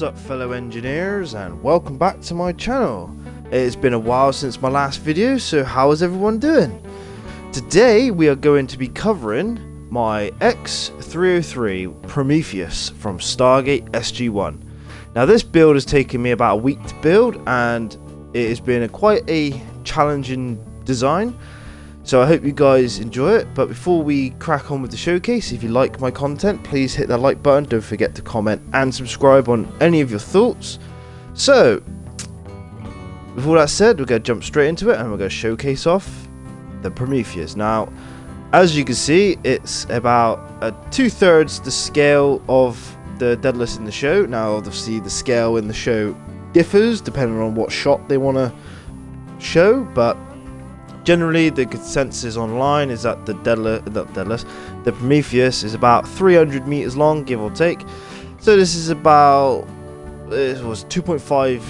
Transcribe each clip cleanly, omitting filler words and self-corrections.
What's up, fellow engineers, and welcome back to my channel. It's been a while since my last video, so how is everyone doing? Today we are going to be covering my X303 Prometheus from Stargate SG-1. Now this build has taken me about a week to build, and it has been quite a challenging design, so I hope you guys enjoy it. But before we crack on with the showcase, if you like my content, please hit that like button. Don't forget to comment and subscribe on any of your thoughts. So with all that said, we're going to jump straight into it and we're going to showcase off the Prometheus. Now as you can see, it's about 2/3 the scale of the deadlift in the show. Now obviously the scale in the show differs depending on what shot they want to show, but generally the consensus online is that the Prometheus is about 300 meters long, give or take. So this is about, it was 2.5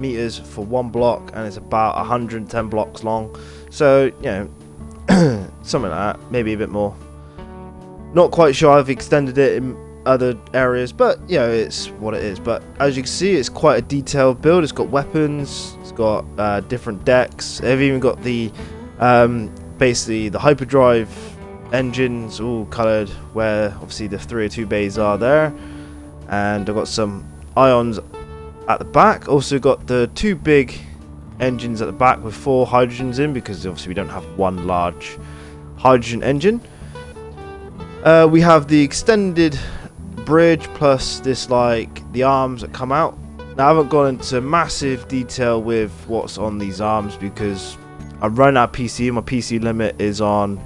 meters for one block, and it's about 110 blocks long. So you know, something like that, maybe a bit more. Not quite sure. I've extended it in other areas, but you know, it's what it is. But as you can see, it's quite a detailed build. It's got weapons, it's got different decks. They've even got the basically the hyperdrive engines all coloured where obviously the 302 bays are there, and I've got some ions at the back. Also got the two big engines at the back with 4 hydrogens in, because obviously we don't have one large hydrogen engine. We have the extended bridge plus this, like the arms that come out. Now I haven't gone into massive detail with what's on these arms because I'm running out of PC. My PC limit is on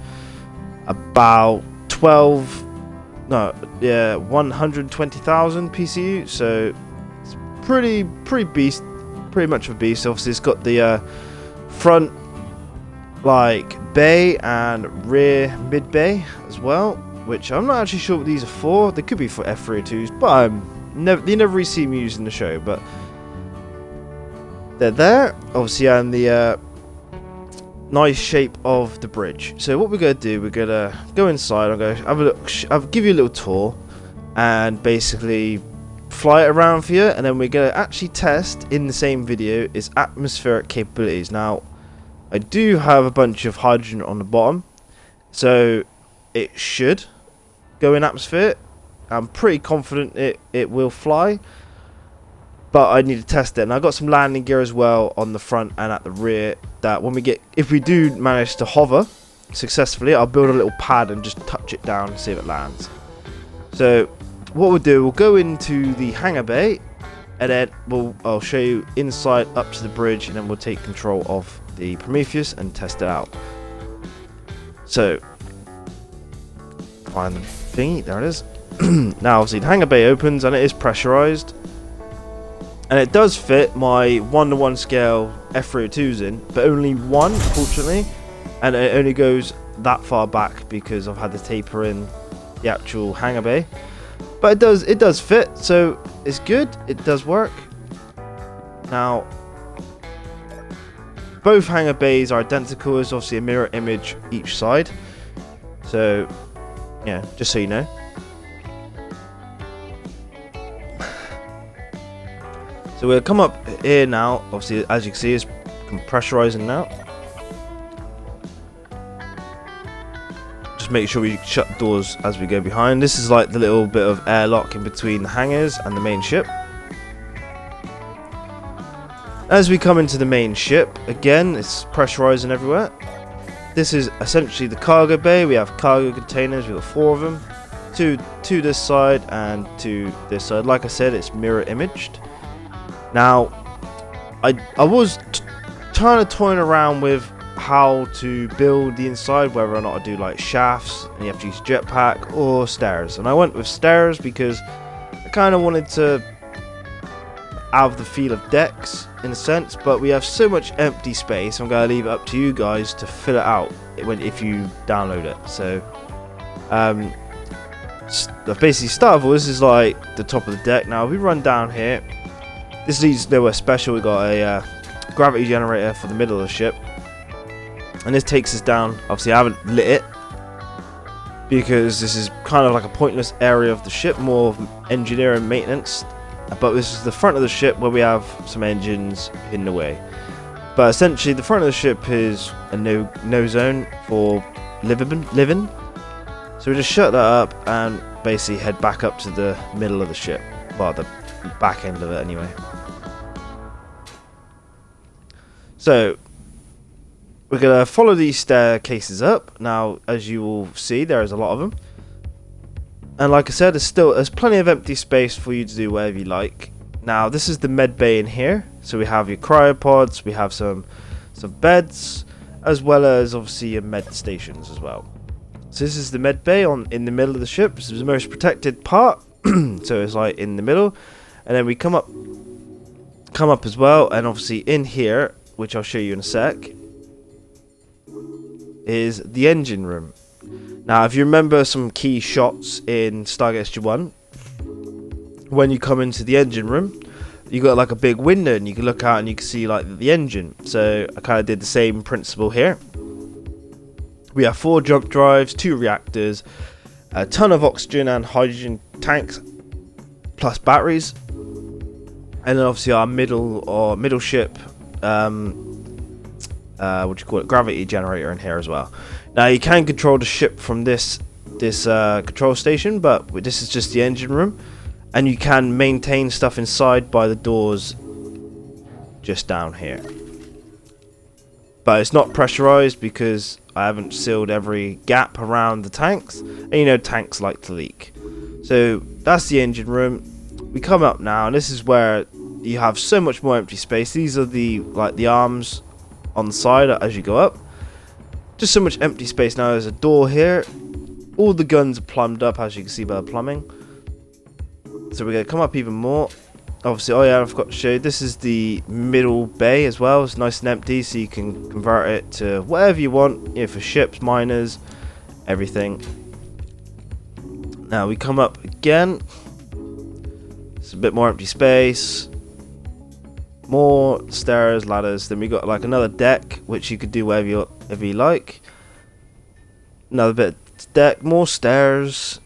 about 120,000 PCU, so it's pretty much of a beast. Obviously it's got the front like bay and rear mid bay as well, which I'm not actually sure what these are for. They could be for F302s, but you never really see me using the show. But they're there. Obviously, and the nice shape of the bridge. So what we're gonna do, we're gonna go inside. I'm gonna have a look. I'll give you a little tour and basically fly it around for you, and then we're gonna actually test in the same video its atmospheric capabilities. Now, I do have a bunch of hydrogen on the bottom, so it should go in atmosphere. I'm pretty confident it will fly, but I need to test it. And I've got some landing gear as well on the front and at the rear, that when we get, if we do manage to hover successfully, I'll build a little pad and just touch it down and see if it lands. So what we'll do, we'll go into the hangar bay, and then I'll show you inside up to the bridge, and then we'll take control of the Prometheus and test it out. So find the thingy, there it is. Now obviously the hangar bay opens and it is pressurized, and it does fit my 1:1 scale F302s in, but only one, fortunately, and it only goes that far back because I've had to taper in the actual hangar bay. But it does fit, so it's good. It does work. Now both hangar bays are identical. There's obviously a mirror image each side, so yeah, just so you know. So we'll come up here now. Obviously, as you can see, it's pressurizing now. Just make sure we shut the doors as we go behind. This is like the little bit of airlock in between the hangars and the main ship. As we come into the main ship, again, it's pressurizing everywhere. This is essentially the cargo bay. We have cargo containers. We've got 4 of them. Two this side and 2 this side. Like I said, it's mirror imaged. Now, I was trying to toy around with how to build the inside, whether or not I do like shafts and you have to use jetpack or stairs. And I went with stairs because I kind of wanted to have the feel of decks in a sense, but we have so much empty space. I'm going to leave it up to you guys to fill it out if you download it. So basically start of all, this is like the top of the deck. Now if we run down here, this leads nowhere special. We've got a gravity generator for the middle of the ship, and this takes us down. Obviously I haven't lit it because this is kind of like a pointless area of the ship, more of engineering maintenance but this is the front of the ship where we have some engines in the way. But essentially the front of the ship is a no zone for living. So we just shut that up and basically head back up to the middle of the ship. Well, the back end of it anyway. So we're going to follow these staircases up. Now, as you will see, there's a lot of them. And like I said, there's plenty of empty space for you to do whatever you like. Now, this is the med bay in here. So we have your cryopods, we have some beds, as well as obviously your med stations as well. So this is the med bay in the middle of the ship. This is the most protected part. So it's like in the middle. And then we come up as well, and obviously in here, which I'll show you in a sec, is the engine room. Now, if you remember some key shots in Stargate SG-1, when you come into the engine room, you got like a big window and you can look out and you can see like the engine. So I kind of did the same principle here. We have 4 jump drives, 2 reactors, a ton of oxygen and hydrogen tanks, plus batteries, and then obviously our middle ship, gravity generator in here as well. Now you can control the ship from this control station, but this is just the engine room, and you can maintain stuff inside by the doors just down here. But it's not pressurized because I haven't sealed every gap around the tanks, and you know tanks like to leak. So that's the engine room. We come up now, and this is where you have so much more empty space. These are the arms on the side as you go up. Just so much empty space now. There's a door here. All the guns are plumbed up, as you can see by the plumbing. So we're going to come up even more. Obviously, oh yeah, I forgot to show you, this is the middle bay as well. It's nice and empty, so you can convert it to whatever you want, you know, for ships, miners, everything. Now we come up again. It's a bit more empty space. More stairs, ladders. Then we got like another deck, which you could do whatever you like. Another bit of deck, more stairs.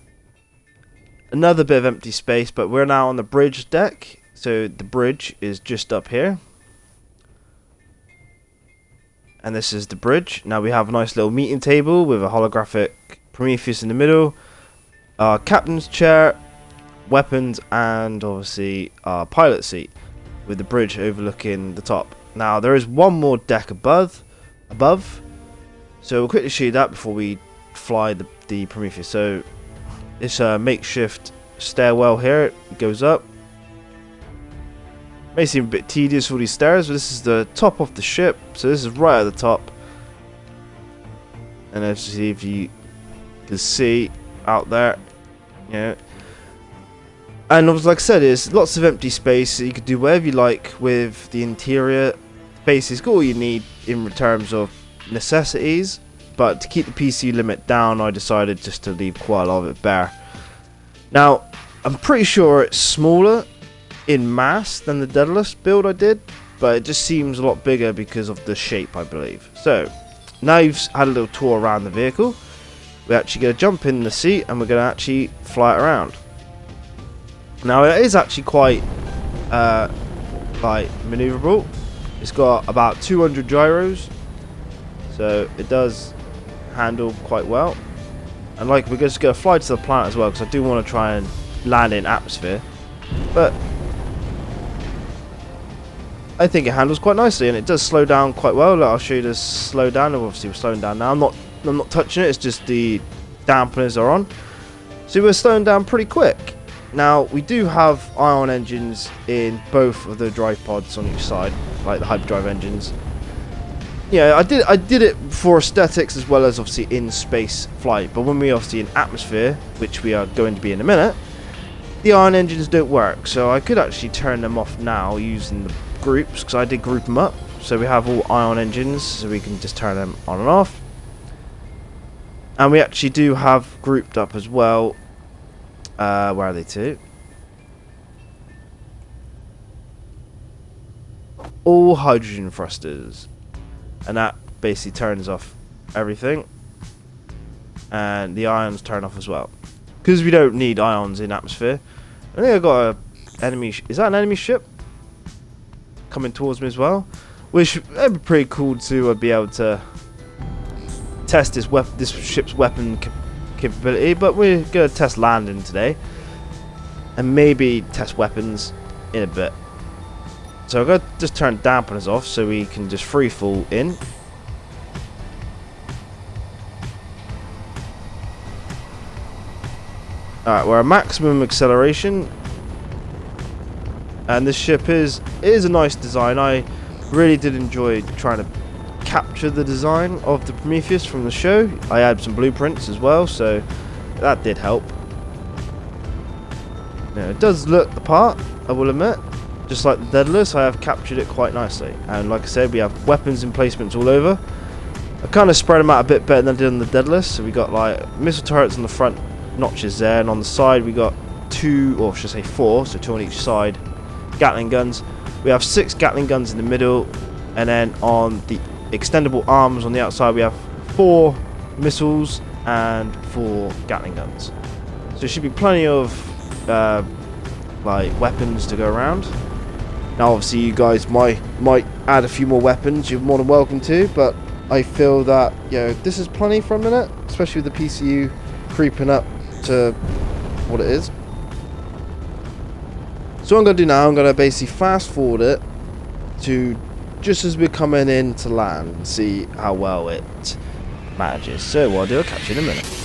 Another bit of empty space, but we're now on the bridge deck. So the bridge is just up here. And this is the bridge. Now we have a nice little meeting table with a holographic Prometheus in the middle. Our captain's chair, weapons, and obviously our pilot seat, with the bridge overlooking the top. Now there is one more deck above, so we'll quickly show you that before we fly the Prometheus. So it's a makeshift stairwell here. It goes up. May seem a bit tedious for these stairs, but this is the top of the ship, so this is right at the top. And as if you can see out there, yeah. And like I said, there's lots of empty space, so you could do whatever you like with the interior. Basically, all you need in terms of necessities, but to keep the PC limit down, I decided just to leave quite a lot of it bare. Now, I'm pretty sure it's smaller in mass than the Daedalus build I did, but it just seems a lot bigger because of the shape, I believe. So, now you've had a little tour around the vehicle, we're actually going to jump in the seat and we're going to actually fly it around. Now it is actually quite maneuverable. It's got about 200 gyros, so it does handle quite well. And like, we're just going to fly to the planet as well, because I do want to try and land in atmosphere, but I think it handles quite nicely, and it does slow down quite well. Look, I'll show you the slow down. Obviously we're slowing down now. I'm not touching it, it's just the dampeners are on, so we're slowing down pretty quick. Now we do have ion engines in both of the drive pods on each side, like the hyperdrive engines. Yeah, I did it for aesthetics as well as obviously in space flight, but when we obviously in atmosphere, which we are going to be in a minute, the ion engines don't work. So I could actually turn them off now using the groups, because I did group them up. So we have all ion engines, so we can just turn them on and off. And we actually do have grouped up as well. Where are they to? All hydrogen thrusters, and that basically turns off everything, and the ions turn off as well, because we don't need ions in atmosphere. I think I got a enemy. Is that an enemy ship coming towards me as well? Which would be pretty cool to be able to test this ship's weapon capability. But we're gonna test landing today, and maybe test weapons in a bit. So I'm gonna just turn dampeners off so we can just free fall in. Alright, we're at maximum acceleration. And this ship is a nice design. I really did enjoy trying to capture the design of the Prometheus from the show. I had some blueprints as well, so that did help. Yeah, it does look the part, I will admit. Just like the Daedalus, I have captured it quite nicely. And like I said, we have weapons emplacements all over. I kind of spread them out a bit better than I did on the Daedalus. So we got like missile turrets on the front notches there, and on the side we got 2, or should I say 4, so 2 on each side, Gatling guns. We have 6 Gatling guns in the middle, and then on the extendable arms on the outside we have 4 missiles and 4 Gatling guns. So there should be plenty of like weapons to go around. Now obviously you guys might add a few more weapons, you're more than welcome to, but I feel that, you know, this is plenty for a minute, especially with the PCU creeping up to what it is. So what I'm going to do now, I'm going to basically fast forward it to just as we're coming in to land and see how well it manages. So what I'll do, I'll catch you in a minute.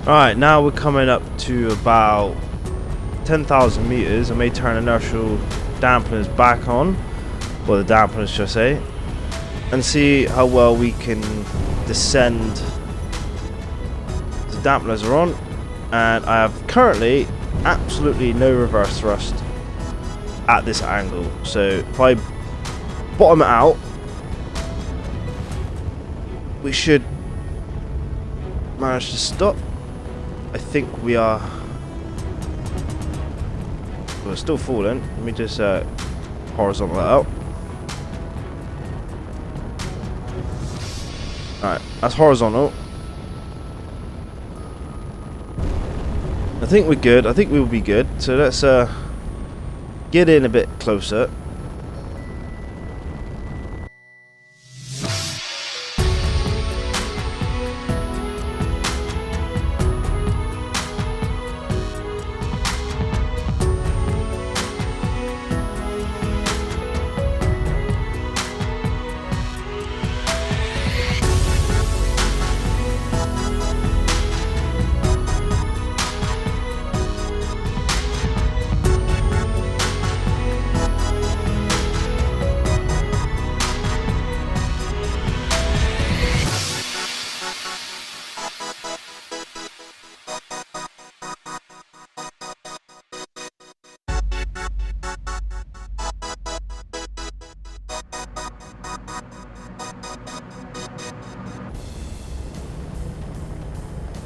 Alright, now we're coming up to about 10,000 meters. I may turn inertial dampeners back on, or the dampeners should I say, and see how well we can descend. The dampeners are on, and I have currently absolutely no reverse thrust at this angle. So if I bottom it out, we should manage to stop. I think we are. We're still falling. Let me just horizontal that out. Alright, that's horizontal. I think we're good. I think we will be good. So let's get in a bit closer.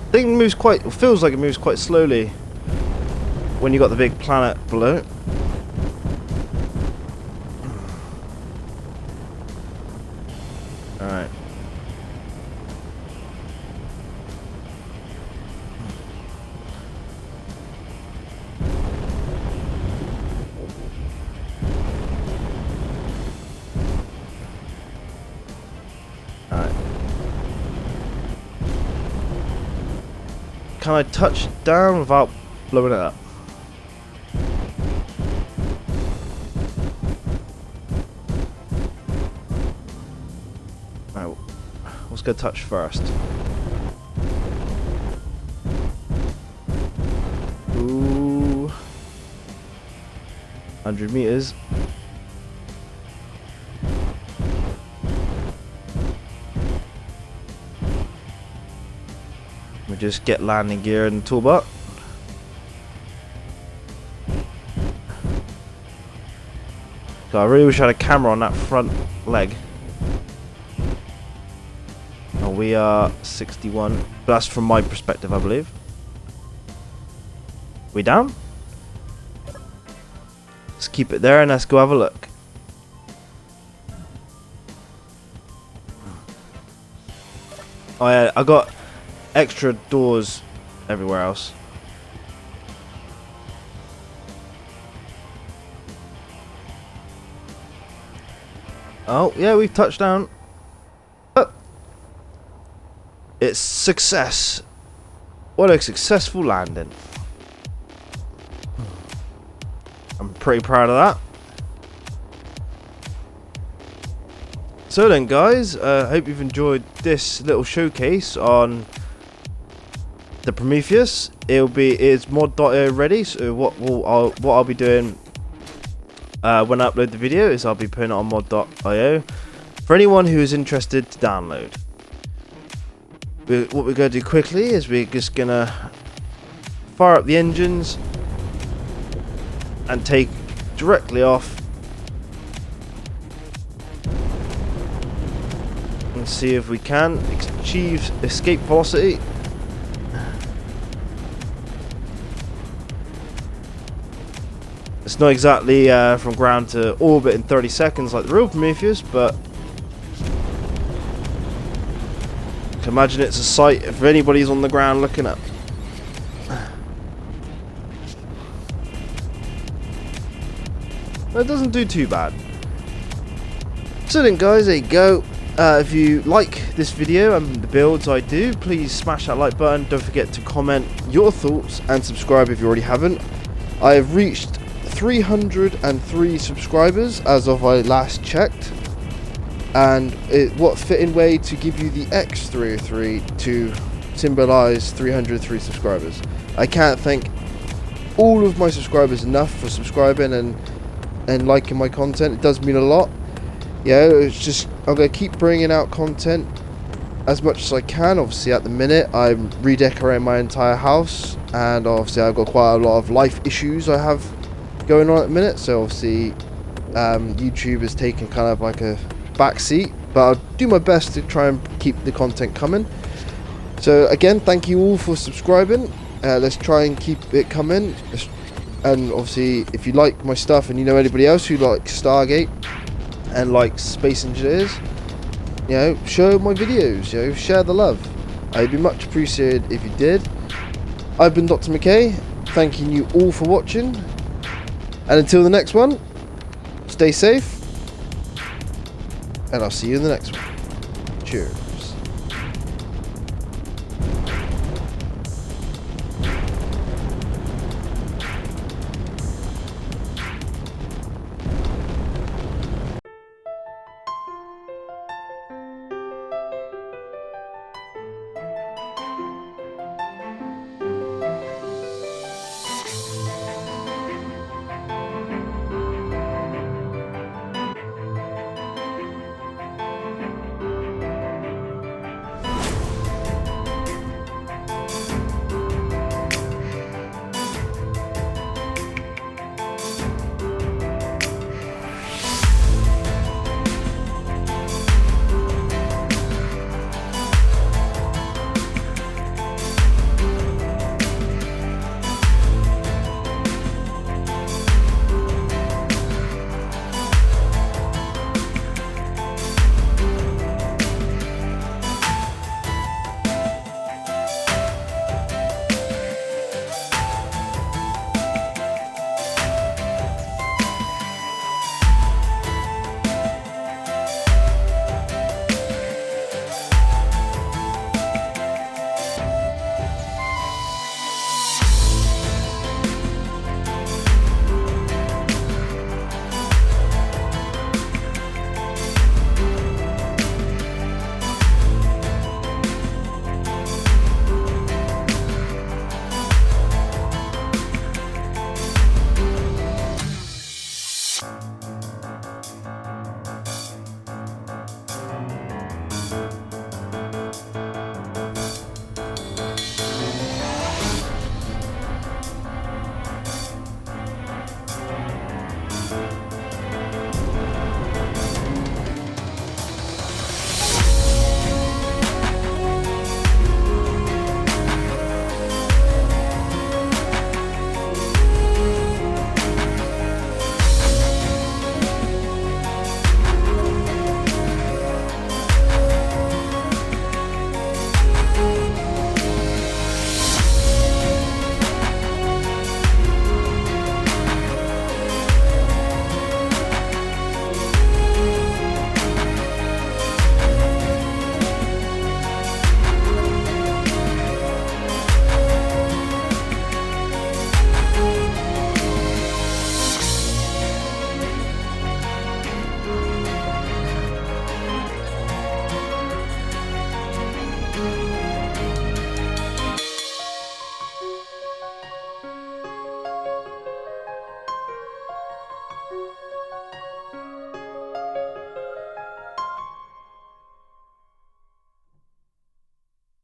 I think it moves quite, feels like it moves quite slowly when you got the big planet below. Alright. Can I touch down without blowing it up? Right, what's going to touch first? Ooh. 100 meters. We just get landing gear in the toolbar. So I really wish I had a camera on that front leg. Oh, we are 61. That's from my perspective, I believe. We down? Let's keep it there and let's go have a look. Oh yeah, I got extra doors everywhere else. Oh yeah, we've touched down. Oh. It's success. What a successful landing. I'm pretty proud of that. So then guys, hope you've enjoyed this little showcase on the Prometheus. It's mod.io ready, so what I'll be doing when I upload the video is I'll be putting it on mod.io for anyone who is interested to download. What we're going to do quickly is we're just going to fire up the engines and take directly off and see if we can achieve escape velocity. It's not exactly from ground to orbit in 30 seconds like the real Prometheus, but I can imagine it's a sight if anybody's on the ground looking up. It doesn't do too bad. So then guys, there you go. If you like this video and the builds I do, please smash that like button. Don't forget to comment your thoughts and subscribe if you already haven't. I have reached 303 subscribers as of I last checked, and what fitting way to give you the X303 to symbolize 303 subscribers. I can't thank all of my subscribers enough for subscribing and liking my content. It does mean a lot. Yeah, it's just I'm gonna keep bringing out content as much as I can. Obviously at the minute I'm redecorating my entire house, and obviously I've got quite a lot of life issues I have going on at the minute, so obviously YouTube is taking kind of like a back seat, but I'll do my best to try and keep the content coming. So again, thank you all for subscribing. Let's try and keep it coming. And obviously if you like my stuff and you know anybody else who likes Stargate and likes Space Engineers, you know, show my videos, you know, share the love. I'd be much appreciated if you did. I've been Dr. McKay, thanking you all for watching, and until the next one, stay safe, and I'll see you in the next one. Cheers.